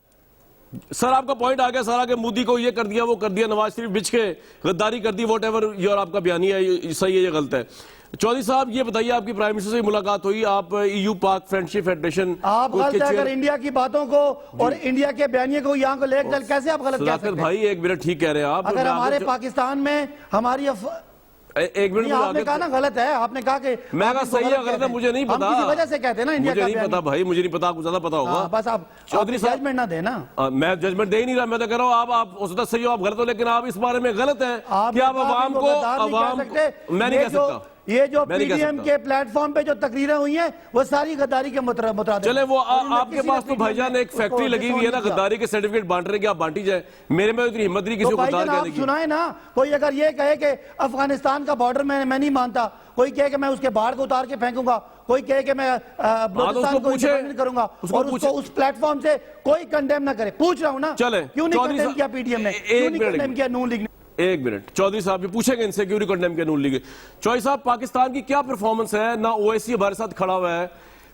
सर आपका पॉइंट आ गया सारा कि मोदी को ये कर दिया, वो कर दिया, नवाज शरीफ बिछ के गद्दारी कर दी, वॉट एवर योर आपका बयानिया है, सही है, ये गलत है। चौधरी साहब ये बताइए, आपकी प्राइम मिनिस्टर से मुलाकात हुई, आप EU पाक फ्रेंडशिप फेडरेशन, आप गलत है अगर इंडिया की बातों को और इंडिया के बयानिए को यहाँ को लेकर चल, कैसे आप गलत कह सकते हैं? भाई एक मिनट, ठीक कह रहे हैं आप। अगर हमारे पाकिस्तान में हमारी एक मिनट, आपने कहा ना गलत है, आपने कहा कि मैं कहा सही है, गलत है, मुझे नहीं पता, किसी वजह से कहते हैं ना इंडिया का, मुझे नहीं पता भाई, मुझे नहीं पता, आपको ज्यादा पता होगा। बस आप चौधरी साहब जजमेंट ना देना। मैं जजमेंट दे ही नहीं रहा, मैं तो कह रहा हूँ आप हो सकता सही हो, आप गलत हो, लेकिन आप इस बारे में गलत हैं कि आप अवाम को, मैं नहीं कह सकता, ये जो पीडीएम के प्लेटफॉर्म पे जो तकरीरें हुई हैं वो सारी गद्दारी के मुताबिक। चले वो आपके पास तो भाईजान एक फैक्ट्री लगी हुई है ना, गद्दारी के सर्टिफिकेट बांट रहे, आप बांटी जाए, मेरे में इतनी हिम्मत नहीं किसी को गद्दार कहने की। सुनाए ना, कोई अगर ये कहे कि अफगानिस्तान का बॉर्डर मैं नहीं मानता, कोई कहे कि मैं उसके बाढ़ को उतार के फेंकूंगा, कोई कहे कि मैं बलूचिस्तान को इंडिपेंडेंट करूंगा, और उसको उस प्लेटफॉर्म से कोई कंडेम ना करे। पूछ रहा हूं ना, क्यों नहीं कंडेम किया पीडीएम ने, क्यों नहीं कंडेम किया नून लीग ने? एक मिनट, चौधरी साहब भी पूछेंगे इनसे क्यों नहीं कंडेम किया नून लीग। चौधरी साहब, पाकिस्तान की क्या परफॉर्मेंस है? ना ओवैसी हमारे साथ खड़ा हुआ है,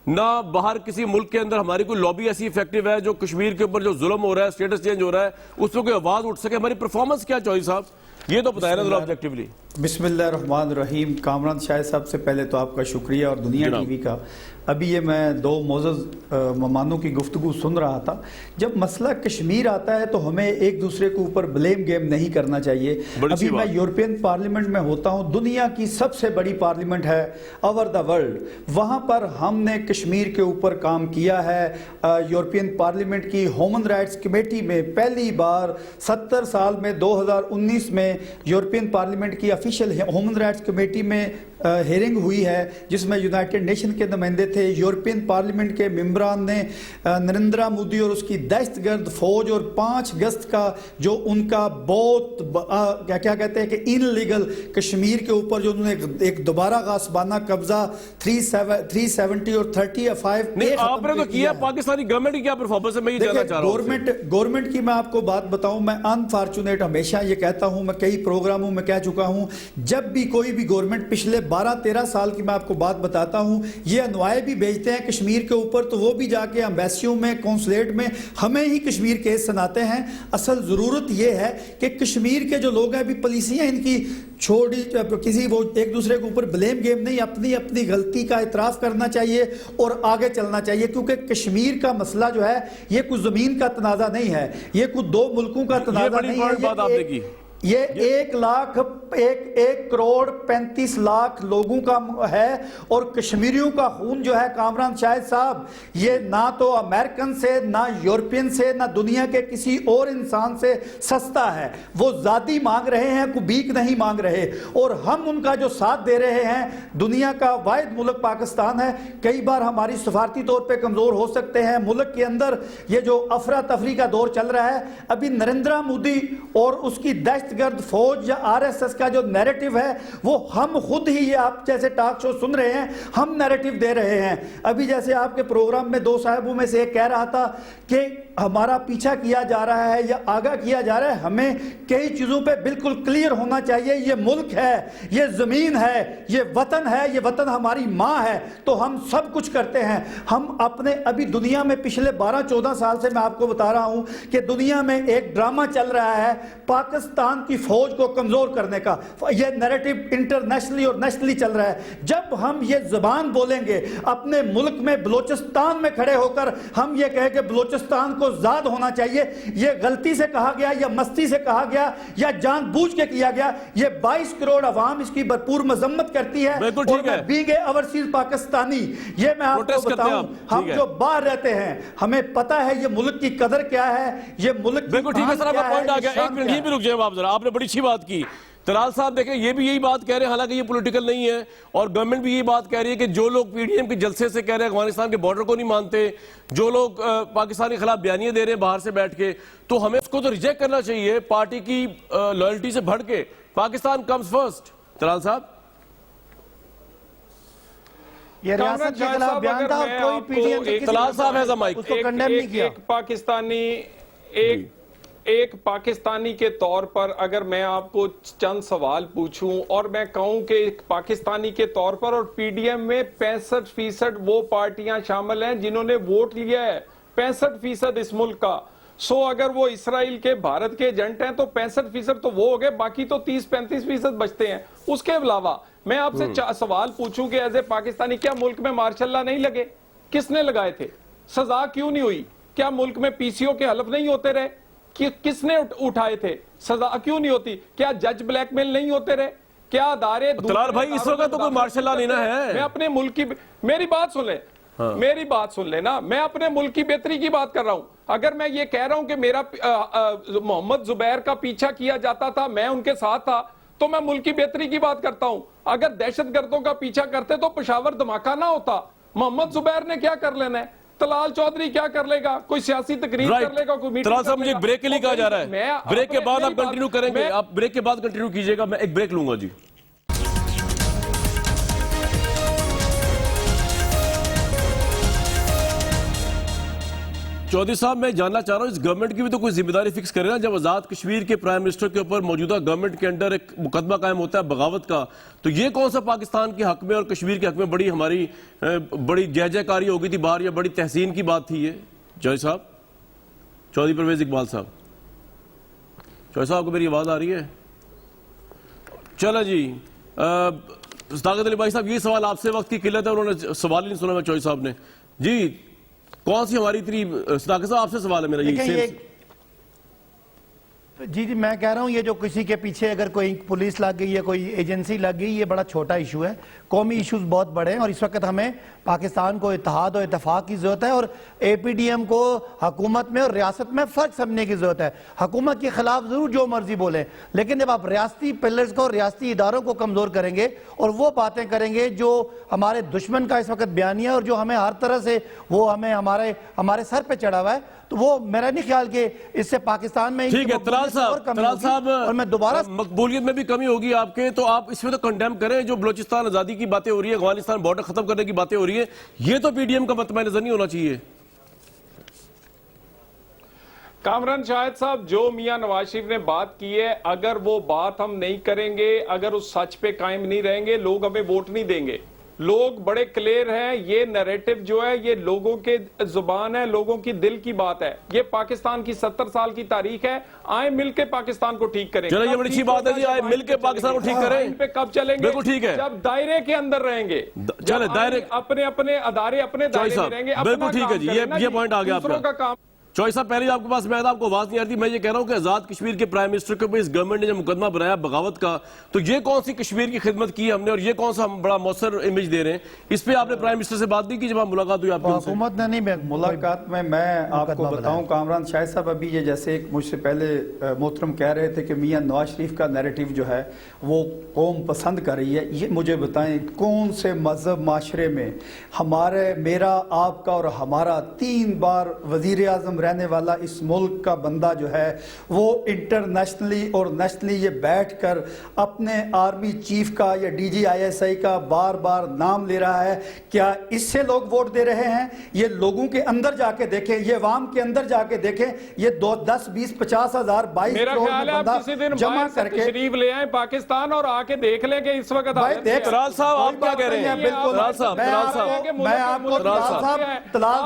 ना बाहर किसी मुल्क के अंदर हमारी कोई लॉबी ऐसी इफेक्टिव है जो कश्मीर के ऊपर जो जुल्म हो रहा है, स्टेटस चेंज हो रहा है, उस पर कोई आवाज उठ सके। हमारी परफॉर्मेंस क्या चौधरी साहब, ये तो बताया ना ऑब्जेक्टिवली। बिस्मिल्लाहिर्रहमानिर्रहीम। कामरान शाहिद साहब से पहले तो आपका शुक्रिया और दुनिया टीवी का। अभी ये मैं 2 मोअज़्ज़ज़ मेहमानों की गुफ्तगू सुन रहा था। जब मसला कश्मीर आता है तो हमें एक दूसरे के ऊपर ब्लेम गेम नहीं करना चाहिए। अभी मैं यूरोपियन पार्लियामेंट में होता हूँ, दुनिया की सबसे बड़ी पार्लियामेंट है ओवर द वर्ल्ड, वहाँ पर हमने कश्मीर के ऊपर काम किया है। यूरोपियन पार्लियामेंट की ह्यूमन राइट्स कमेटी में पहली बार 70 साल में 2019 में यूरोपियन पार्लियामेंट की ऑफिशियल ह्यूमन राइट्स कमेटी में हेयरिंग हुई है, जिसमें यूनाइटेड नेशन के नुमाइंदे थे। यूरोपियन पार्लियामेंट के मेंबरान ने नरेंद्र मोदी और उसकी दहशतगर्द फौज और 5 अगस्त का जो उनका बहुत क्या कहते हैं कि इनलीगल कश्मीर के ऊपर जो उन्होंने एक दोबारा गासबाना कब्जा 370 और 35 आपने तो किया। पाकिस्तानी गवर्नमेंट की क्या परफॉर्मेंस है, मैं ये जानना चाह रहा हूं। गवर्नमेंट की मैं आपको बात बताऊं, मैं अनफॉर्चुनेट हमेशा ये कहता हूं, मैं कई प्रोग्रामों में कह चुका हूं, जब भी कोई भी गवर्नमेंट पिछले 12-13 साल की मैं आपको बात बताता हूं, ये अनवाए भी भेजते हैं कश्मीर के ऊपर, तो वो भी जाके एम्बेसियों में, कौंसलेट में हमें ही कश्मीर केस सुनाते हैं। असल जरूरत ये है कि कश्मीर के जो लोग हैं, अभी पॉलिसियां इनकी छोड़ी, किसी वो एक दूसरे के ऊपर ब्लेम गेम नहीं, अपनी अपनी गलती का इतराफ करना चाहिए और आगे चलना चाहिए। क्योंकि कश्मीर का मसला जो है ये कुछ जमीन का तनाजा नहीं है, ये कुछ 2 मुल्कों का तनाजा नहीं है, ये 1,35,00,000 लोगों का है और कश्मीरियों का खून जो है कामरान शाहिद साहब, ये ना तो अमेरिकन से, ना यूरोपियन से, ना दुनिया के किसी और इंसान से सस्ता है। वो ज़ादी मांग रहे हैं, कोई भीख नहीं मांग रहे, और हम उनका जो साथ दे रहे हैं। दुनिया का वाहिद मुल्क पाकिस्तान है। कई बार हमारी सफारती तौर पे कमज़ोर हो सकते हैं। मुल्क के अंदर ये जो अफरा तफरी का दौर चल रहा है, अभी नरेंद्र मोदी और उसकी दहशतगर्द फौज या आरएसएस का जो नैरेटिव है, वो हम खुद ही, ये आप जैसे टॉक शो सुन रहे हैं, हम नैरेटिव दे रहे हैं। अभी जैसे आपके प्रोग्राम में दो साहिबों में से एक कह रहा था कि हमारा पीछा किया जा रहा है या आगाह किया जा रहा है। हमें कई चीजों पे बिल्कुल क्लियर होना चाहिए। ये मुल्क है, ये जमीन है, ये वतन है, ये वतन हमारी माँ है, तो हम सब कुछ करते हैं। हम अपने अभी दुनिया में पिछले 12-14 साल से मैं आपको बता रहा हूं कि दुनिया में एक ड्रामा चल रहा है पाकिस्तान की फौज को कमजोर करने का। ये नैरेटिव इंटरनेशनली और नेशनली चल रहा है। जब हम ये जुबान बोलेंगे अपने मुल्क में, बलोचिस्तान में खड़े होकर हम ये कहें कि बलोचिस्तान को ज़ाद होना चाहिए, ये गलती से कहा गया या मस्ती से कहा गया या जानबूझ के किया गया, ये 22 करोड़ अवाम इसकी भरपूर मजम्मत करती है। बिल्कुल ठीक है। बीइंग ए ओवरसीज पाकिस्तानी, ये मैं आपको बताऊं, हम जो बाहर रहते हैं हमें पता है ये मुल्क की कदर क्या है, ये मुल्क बिल्कुल ठीक है सर, आपका पॉइंट आ गया। एक मिनट यहीं पे रुक जाए आप जरा, आपने बड़ी अच्छी बात की। तलाल साहब देखें, ये भी यही बात कह रहे हैं, हालांकि ये पॉलिटिकल नहीं है, और गवर्नमेंट भी यही बात कह रही है कि जो लोग पीडीएम के जलसे से कह रहे हैं अफगानिस्तान के बॉर्डर को नहीं मानते, जो लोग पाकिस्तान के खिलाफ बयानियां दे रहे हैं बाहर से बैठ के, तो हमें उसको तो रिजेक्ट करना चाहिए पार्टी की लॉयल्टी से बढ़ के। Pakistan comes first. तलाल साहब, ये रियासत के खिलाफ बयान था, कोई पीडीएम से तलाल साहब है माइक, उसको कंडेम नहीं किया। एक पाकिस्तानी के तौर पर अगर मैं आपको चंद सवाल पूछूं और मैं कहूं कि एक पाकिस्तानी के तौर पर, और पीडीएम में 65% वो पार्टियां शामिल हैं जिन्होंने वोट लिया है, 65% इस मुल्क का। सो अगर वो इसराइल के, भारत के एजेंट हैं तो 65% तो वो हो गए, बाकी तो 30-35% बचते हैं। उसके अलावा मैं आपसे सवाल पूछूं कि एज ए पाकिस्तानी, क्या मुल्क में मार्शल लॉ नहीं लगे? किसने लगाए थे? सजा क्यों नहीं हुई? क्या मुल्क में पीसीओ के हलफ नहीं होते रहे? किसने उठाए थे? सजा क्यों नहीं होती? क्या जज ब्लैकमेल नहीं होते रहे? क्या अदारे? तलाल भाई, इस वक्त तो कोई मार्शल लॉ नहीं ना है। मैं अपने मुल्क की, मेरी बात सुन ले, मेरी बात सुन लेना, मैं अपने मुल्क की बेहतरी की बात कर रहा हूं। अगर मैं ये कह रहा हूं कि मेरा मोहम्मद जुबैर का पीछा किया जाता था, मैं उनके साथ था, तो मैं मुल्क की बेहतरी की बात करता हूं। अगर दहशतगर्दों का पीछा करते तो पेशावर धमाका ना होता। मोहम्मद जुबैर ने क्या कर लेना है? तलाल चौधरी क्या कर लेगा? कोई सियासी तकरीर कर लेगा, कोई मीटिंग। तलाल साहब, मुझे ब्रेक के लिए कहा जा रहा है, ब्रेक के बाद आप कंटिन्यू करेंगे, आप ब्रेक के बाद कंटिन्यू कीजिएगा, मैं एक ब्रेक लूंगा जी। चौधरी साहब, मैं जानना चाह रहा हूं, इस गवर्नमेंट की भी तो कोई जिम्मेदारी फिक्स करे ना। जब आजाद कश्मीर के प्राइम मिनिस्टर के ऊपर मौजूदा गवर्नमेंट के अंडर एक मुकदमा कायम होता है बगावत का, तो ये कौन सा पाकिस्तान के हक में और कश्मीर के हक में बड़ी हमारी बड़ी जय जयकारी हो गई थी बाहर, या बड़ी तहसीन की बात थी ये? जय साहब, चौधरी परवेज इकबाल साहब, चौधरी साहब को मेरी आवाज आ रही है? चलो जी, सदाकत अली भाई साहब, ये सवाल आपसे वक्त की किल्लत है, उन्होंने सवाल ही नहीं सुना मैं चौधरी साहब ने जी। कौन सी हमारी इतनी, सदाकत साहब आपसे सवाल है मेरा ये। जी जी, मैं कह रहा हूं ये जो किसी के पीछे अगर कोई पुलिस लग गई है, कोई एजेंसी लग गई, ये बड़ा छोटा इशू है। कौमी इश्यूज बहुत बड़े हैं और इस वक्त हमें पाकिस्तान को इत्तेहाद और इत्तेफाक की जरूरत है, और एपीडीएम को हुकूमत में और रियासत में फर्क समझने की जरूरत है। हुकूमत के खिलाफ जरूर जो मर्जी बोले, लेकिन जब आप रियासती पिलर्स को, रियासती इदारों को कमजोर करेंगे और वो बातें करेंगे जो हमारे दुश्मन का इस वक्त बयानिया और जो हमें हर तरह से वो हमें हमारे सर पे चढ़ा हुआ है, तो वो मेरा नहीं ख्याल कि इससे पाकिस्तान में ठीक है। तलाल साहब, और मैं दोबारा मकबूलियत में भी कमी होगी आपके, तो आप इसमें तो कंडेम करें। जो बलोचिस्तान आजादी की बातें हो रही है, अफगानिस्तान बॉर्डर खत्म करने की बातें हो रही है, ये तो पीडीएम का मतमा नजर नहीं होना चाहिए। कामरान शाहिद साहब, जो मियां नवाज शरीफ ने बात की है, अगर वो बात हम नहीं करेंगे, अगर उस सच पे कायम नहीं रहेंगे, लोग हमें वोट नहीं देंगे। लोग बड़े क्लियर हैं, ये नैरेटिव जो है ये लोगों के जुबान है, लोगों की दिल की बात है। ये पाकिस्तान की 70 साल की तारीख है। आए मिलके पाकिस्तान को ठीक करेंगे। चलो, ये बड़ी अच्छी बात है जी, आए मिलके पाकिस्तान को ठीक करें। इन पे कब चलेंगे? बिल्कुल ठीक है, जब दायरे के अंदर रहेंगे, चले दायरे, अपने अपने अदारे अपने दायरे में रहेंगे। बिल्कुल ठीक है जी, ये पॉइंट आ गया आपका। काम चौधरी साहब पहले आपके पास मैं था, आपको आवाज नहीं आ रही थी। मैं ये कह रहा हूं कि आजाद कश्मीर के प्राइम मिनिस्टर के ऊपर इस गवर्नमेंट ने जो मुकदमा बनाया बगावत का, तो ये कौन सी कश्मीर की खिदमत की हमने और ये कौन सा हम बड़ा मौसर इमेज दे रहे हैं? इस पे आपने प्राइम मिनिस्टर से बात नहीं की जब आप मुलाकात हुई आपकी उनसे? हुकूमत ने नहीं मुलाकात में मैं आपको बताऊं, कामरान शाहिद साहब अभी ये जैसे मुझसे पहले मोहतरम कह रहे थे कि मियां नवाज शरीफ का नैरेटिव जो है वो कौम पसंद कर रही है, ये मुझे बताएं कौन से मजहब माशरे में हमारे, मेरा, आपका और हमारा 3 बार वजीर आजम रहने वाला इस मुल्क का बंदा जो है वो इंटरनेशनली और नेशनली ये बैठकर अपने आर्मी चीफ का या DGISI का बार बार नाम ले रहा है? क्या इससे लोग वोट दे रहे हैं? ये लोगों के अंदर जाके देखें, ये अवाम के अंदर जाके देखें, ये 10, 20, 50 हजार 22 मेरा करोड़ ख्याल है आप किसी दिन जमा करके तशरीफ ले आए पाकिस्तान और आके देख लेंगे इस वक्त भाई देख तलाल साहब आप क्या कह रहे हैं? बिल्कुल तलाल साहब, मैं आपको तलाल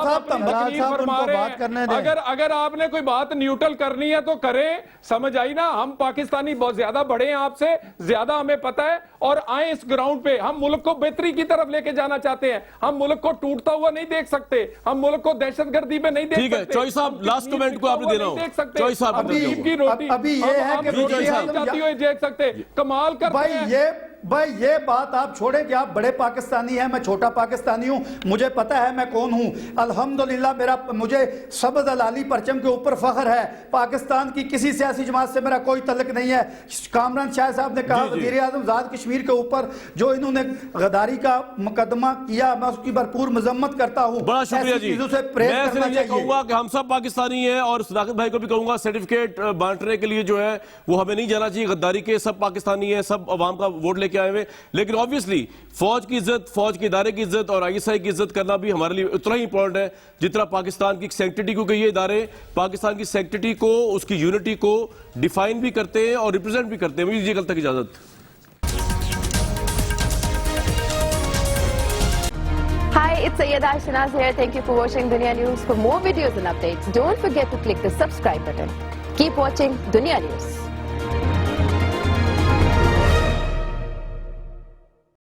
साहब उनको बात करने दें। अगर आपने कोई बात न्यूट्रल करनी है तो करें, समझ आई ना? हम पाकिस्तानी बहुत ज्यादा बड़े हैं आपसे, ज्यादा हमें पता है, और आए इस ग्राउंड पे। हम मुल्क को बेहतरी की तरफ लेके जाना चाहते हैं, हम मुल्क को टूटता हुआ नहीं देख सकते, हम मुल्क को दहशतगर्दी में नहीं देख सकते। ठीक है चौधरी साहब, लास्ट कमेंट को आपने देना हो। देख सकते चौधरी साहब की रोटी अभी ये है कि रोटी जाती हुई देख सकते, कमाल करते हैं। भाई ये बात आप छोड़े कि आप बड़े पाकिस्तानी हैं, मैं छोटा पाकिस्तानी हूं, मुझे पता है मैं कौन हूं। अल्हम्दुलिल्लाह मुझे सबद अलाली परचम के ऊपर फख्र है। पाकिस्तान की किसी सियासी जमात से मेरा कोई तल्लुक नहीं है। कामरान शाह साहब ने कहा वजीर आजम आजाद कश्मीर के ऊपर जो इन्होंने गद्दारी का मुकदमा किया, मैं उसकी भरपूर मजम्मत करता हूं। बड़ा शुक्रिया जी। चीजों से परहेज मैं करना सिर्फ ये कहूंगा कि हम सब पाकिस्तानी हैं और सदाकत भाई को भी कहूंगा सर्टिफिकेट बांटने के लिए जो है वो हमें नहीं जाना चाहिए गद्दारी के। सब पाकिस्तानी हैं, सब अवाम का वोट लेके आए हुए, लेकिन ऑब्वियसली फौज की इज्जत, फौज के इदारे की इज्जत और ISI की इज्जत करना भी हमारे लिए उतना ही इंपॉर्टेंट है जितना पाकिस्तान की सैंक्टिटी को। ये इदारे पाकिस्तान की सैंक्टिटी को, उसकी यूनिटी को डिफाइन भी करते हैं और रिप्रेजेंट भी करते हैं। मुझे दीजिए कल तक इजाजत। Hi, it's Sayyeda Shanaz here. Thank you for watching Dunia News. For more videos and updates, don't forget to click the subscribe button. Keep watching Dunia News.